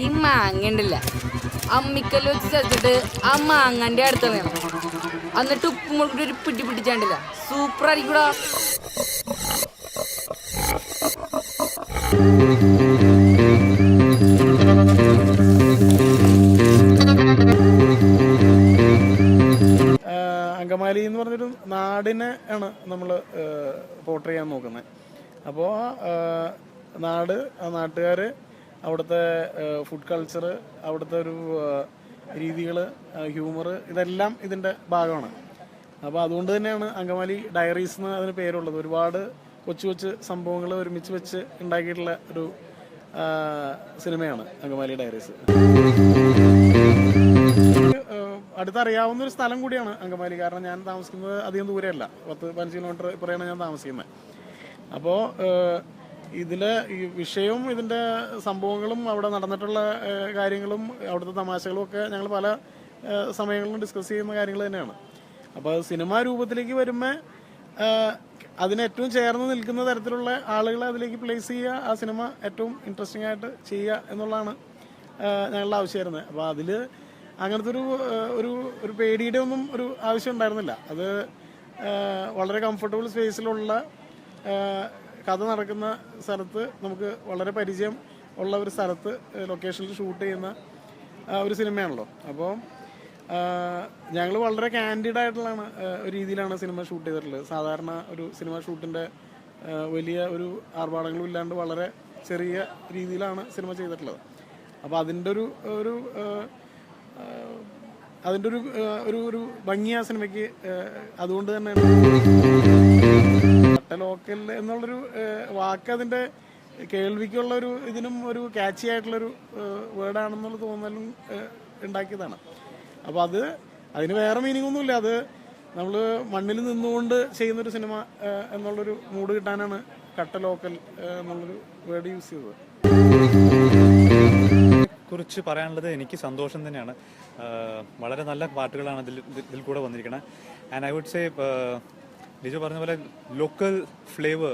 ഈ മാങ്ങ ഉണ്ടല്ല, അമ്മിക്കല്ല് വെച്ച് ചതച്ചിട്ട് ആ മാങ്ങന്റെ അടുത്ത് വേണം, എന്നിട്ട് ഉപ്പും മുളകിട്ട് ഒരു പിടി പിടിച്ചാണ്ടില്ല, സൂപ്പർ ആയിരിക്കൂടാ. അങ്കമാലി എന്ന് പറഞ്ഞൊരു നാടിനെ ആണ് നമ്മൾ പോർട്രേ ചെയ്യാൻ നോക്കുന്നത്. അപ്പോൾ നാട്, ആ നാട്ടുകാർ, അവിടുത്തെ ഫുഡ് കൾച്ചർ, അവിടുത്തെ ഒരു രീതികൾ, ഹ്യൂമർ, ഇതെല്ലാം ഇതിൻ്റെ ഭാഗമാണ്. അപ്പോൾ അതുകൊണ്ട് തന്നെയാണ് അങ്കമാലി ഡയറീസ് എന്ന് അതിന് പേരുള്ളത്. ഒരുപാട് കൊച്ചു കൊച്ചു സംഭവങ്ങൾ ഒരുമിച്ച് വെച്ച് ഉണ്ടാക്കിയിട്ടുള്ള ഒരു സിനിമയാണ് അങ്കമാലി ഡയറീസ്. അടുത്തറിയാവുന്ന ഒരു സ്ഥലം കൂടിയാണ് അങ്കമാലി. കാരണം ഞാൻ താമസിക്കുന്നത് അധികം ദൂരമല്ല, 10-15 കിലോമീറ്റർ ഇപ്പുറയാണ് ഞാൻ താമസിക്കുന്നത്. അപ്പോൾ ഇതിൽ ഈ വിഷയവും ഇതിൻ്റെ സംഭവങ്ങളും അവിടെ നടന്നിട്ടുള്ള കാര്യങ്ങളും അവിടുത്തെ തമാശകളും ഒക്കെ ഞങ്ങൾ പല സമയങ്ങളിലും ഡിസ്കസ് ചെയ്യുന്ന കാര്യങ്ങൾ തന്നെയാണ്. അപ്പോൾ സിനിമാ രൂപത്തിലേക്ക് വരുമ്പോൾ അതിന് ഏറ്റവും ചേർന്ന് നിൽക്കുന്ന തരത്തിലുള്ള ആളുകളെ അതിലേക്ക് പ്ലേസ് ചെയ്യുക, ആ സിനിമ ഏറ്റവും ഇൻട്രസ്റ്റിംഗ് ആയിട്ട് ചെയ്യുക എന്നുള്ളതാണ് ഞങ്ങളുടെ ആവശ്യമായിരുന്നത്. അപ്പോൾ അതിൽ അങ്ങനത്തെ ഒരു പേടിയുടെ ഒന്നും ഒരു ആവശ്യം ഉണ്ടായിരുന്നില്ല. അത് വളരെ കംഫർട്ടബിൾ സ്പേസിലുള്ള കഥ നടക്കുന്ന സ്ഥലത്ത്, നമുക്ക് വളരെ പരിചയം ഉള്ള ഒരു സ്ഥലത്ത് ലൊക്കേഷനിൽ ഷൂട്ട് ചെയ്യുന്ന ഒരു സിനിമയാണല്ലോ. അപ്പോൾ ഞങ്ങൾ വളരെ കാൻഡിഡ് ആയിട്ടുള്ള ഒരു രീതിയിലാണ് സിനിമ ഷൂട്ട് ചെയ്തിട്ടുള്ളത്. സാധാരണ ഒരു സിനിമ ഷൂട്ടിൻ്റെ വലിയ ഒരു ആർഭാടങ്ങളും ഇല്ലാണ്ട് വളരെ ചെറിയ രീതിയിലാണ് സിനിമ ചെയ്തിട്ടുള്ളത്. അപ്പോൾ അതിൻ്റെ ഒരു ഭംഗി ആ സിനിമയ്ക്ക് അതുകൊണ്ട് തന്നെ ലോക്കൽ എന്നുള്ളൊരു വാക്ക് അതിൻ്റെ കേൾവിക്കുള്ള ഒരു ഇതിനും ഒരു ക്യാച്ചി ആയിട്ടുള്ളൊരു വേർഡാണെന്നുള്ള തോന്നലും ഉണ്ടാക്കിയതാണ്. അപ്പോൾ അതിന് വേറെ മീനിങ് ഒന്നുമില്ല. അത് നമ്മൾ മണ്ണിൽ നിന്നുകൊണ്ട് ചെയ്യുന്നൊരു സിനിമ എന്നുള്ളൊരു മൂഡ് കിട്ടാനാണ് കട്ട ലോക്കൽ എന്നുള്ളൊരു വേർഡ് യൂസ് ചെയ്തത്. കുറിച്ച് പറയാനുള്ളത് എനിക്ക് സന്തോഷം തന്നെയാണ്. വളരെ നല്ല പാട്ടുകളാണ് ഇതിൽ കൂടെ വന്നിരിക്കുന്നത്. And I would say Lijo പറഞ്ഞ പോലെ ലോക്കൽ ഫ്ലേവർ,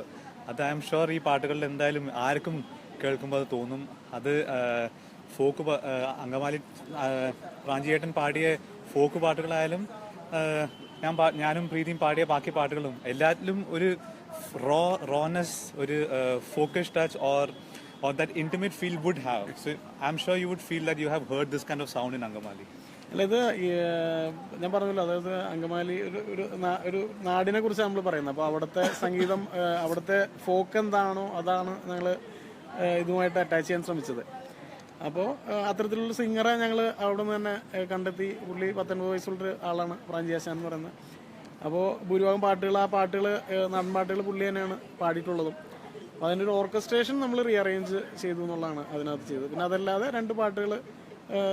അത് ഐ എം ഷുവർ ഈ പാട്ടുകളിൽ എന്തായാലും ആർക്കും കേൾക്കുമ്പോൾ അത് തോന്നും. അത് ഫോക്ക് അങ്കമാലി പ്രാഞ്ചിയേട്ടൻ പാടിയ ഫോക്ക് പാട്ടുകളായാലും ഞാനും പ്രീതിയും പാടിയ ബാക്കി പാട്ടുകളും എല്ലാത്തിലും ഒരു റോനെസ്, ഒരു focus touch or that intimate feel would have. So I'm sure you would feel that you have heard this kind of sound in Angamali. അല്ല, ഇത് ഞാൻ പറഞ്ഞല്ലോ, അതായത് അങ്കമാലി ഒരു നാടിനെ കുറിച്ച് നമ്മൾ പറയുന്നത്. അപ്പോൾ അവിടുത്തെ സംഗീതം, അവിടുത്തെ ഫോക്ക് എന്താണോ അതാണ് ഞങ്ങൾ ഇതുമായിട്ട് അറ്റാച്ച് ചെയ്യാൻ ശ്രമിച്ചത്. അപ്പോൾ അത്തരത്തിലുള്ള സിംഗറെ ഞങ്ങൾ അവിടെ നിന്ന് തന്നെ കണ്ടെത്തി. പുള്ളി 19 വയസ്സുള്ളൊരു ആളാണ്, പ്രാഞ്ചി ആശാൻ എന്ന് പറയുന്നത്. അപ്പോൾ ഭൂരിഭാഗം പാട്ടുകൾ, നാടൻ പാട്ടുകൾ പുള്ളി തന്നെയാണ് പാടിയിട്ടുള്ളതും. അപ്പോൾ അതിൻ്റെ ഒരു ഓർക്കസ്ട്രേഷൻ നമ്മൾ റീഅറേഞ്ച് ചെയ്തു എന്നുള്ളതാണ് അതിനകത്ത് ചെയ്തത്. പിന്നെ അതല്ലാതെ 2 പാട്ടുകൾ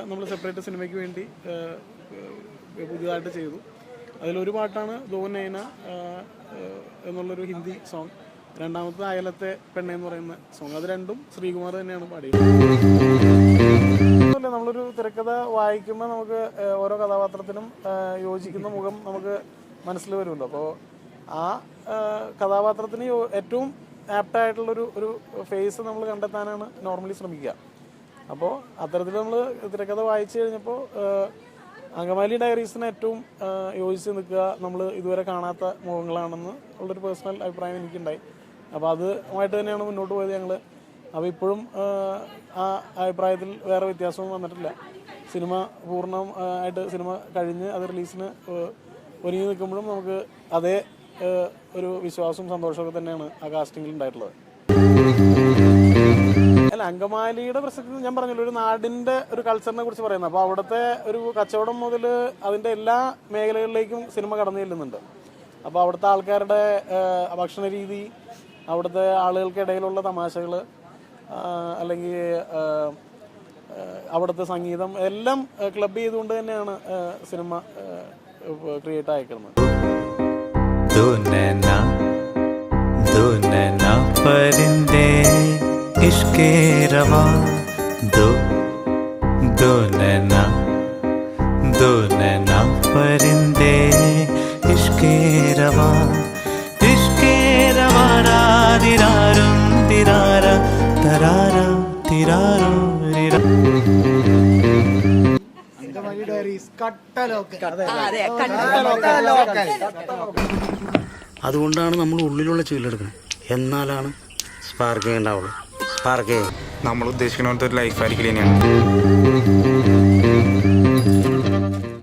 നമ്മൾ സെപ്പറേറ്റ് സിനിമയ്ക്ക് വേണ്ടി പുതിയതായിട്ട് ചെയ്തു. അതിലൊരു പാട്ടാണ് ദോ നൈന എന്നുള്ളൊരു ഹിന്ദി സോങ്. രണ്ടാമത്തെ അയലത്തെ പെണ്ണ എന്ന് പറയുന്ന സോങ്. അത് രണ്ടും ശ്രീകുമാർ തന്നെയാണ് പാടിയത്. നമ്മളൊരു തിരക്കഥ വായിക്കുമ്പോൾ നമുക്ക് ഓരോ കഥാപാത്രത്തിനും യോജിക്കുന്ന മുഖം നമുക്ക് മനസ്സിൽ വരുമല്ലോ. അപ്പോൾ ആ കഥാപാത്രത്തിന് ഏറ്റവും ആപ്റ്റായിട്ടുള്ളൊരു ഫേസ് നമ്മൾ കണ്ടെത്താനാണ് നോർമലി ശ്രമിക്കുക. അപ്പോൾ അത്തരത്തിൽ നമ്മൾ തിരക്കഥ വായിച്ചു കഴിഞ്ഞപ്പോൾ അങ്കമാലി ഡയറീസിന് ഏറ്റവും യോജിച്ച് നിൽക്കുക നമ്മൾ ഇതുവരെ കാണാത്ത മുഖങ്ങളാണെന്ന് ഉള്ളൊരു പേഴ്സണൽ അഭിപ്രായം എനിക്കുണ്ടായി. അപ്പോൾ അതുമായിട്ട് തന്നെയാണ് മുന്നോട്ട് പോയത് ഞങ്ങൾ. അപ്പോൾ ഇപ്പോഴും ആ അഭിപ്രായത്തിൽ വേറെ വ്യത്യാസവും വന്നിട്ടില്ല. സിനിമ പൂർണ്ണമായിട്ട് സിനിമ കഴിഞ്ഞ് അത് റിലീസിന് ഒരുങ്ങി നിൽക്കുമ്പോഴും നമുക്ക് അതേ ഒരു വിശ്വാസവും സന്തോഷമൊക്കെ തന്നെയാണ് ആ കാസ്റ്റിങ്ങിൽ ഉണ്ടായിട്ടുള്ളത്. അല്ല, അങ്കമാലിയുടെ പ്രസക്തി ഞാൻ പറഞ്ഞല്ലോ, ഒരു നാടിൻ്റെ ഒരു കൾച്ചറിനെ കുറിച്ച് പറയുന്നത്. അപ്പോൾ അവിടുത്തെ ഒരു കച്ചവടം മുതൽ അതിൻ്റെ എല്ലാ മേഖലകളിലേക്കും സിനിമ കടന്നു ചെല്ലുന്നുണ്ട്. അപ്പോൾ അവിടുത്തെ ആൾക്കാരുടെ ഭക്ഷണ രീതി, അവിടുത്തെ ആളുകൾക്കിടയിലുള്ള തമാശകൾ, അല്ലെങ്കിൽ അവിടുത്തെ സംഗീതം എല്ലാം ക്ലബ് ചെയ്തുകൊണ്ട് തന്നെയാണ് സിനിമ ക്രിയേറ്റ് ആയിരിക്കുന്നത്. परिंदे इश्के रवा दो नैना परिंदे इश्के रवा रा दिरारुम दिरारा तरारा तिरारो रिरा അതുകൊണ്ടാണ് നമ്മൾ ഉള്ളിലുള്ള ചുവലെടുക്കുന്നത്. എന്നാലാണ് സ്പാർക്ക് ഉണ്ടാവുള്ളൂ. സ്പാർക്ക് നമ്മൾ ഉദ്ദേശിക്കുന്ന പോലത്തെ ഒരു ലൈഫ് ആയിരിക്കില്ല ഇനിയാണ്.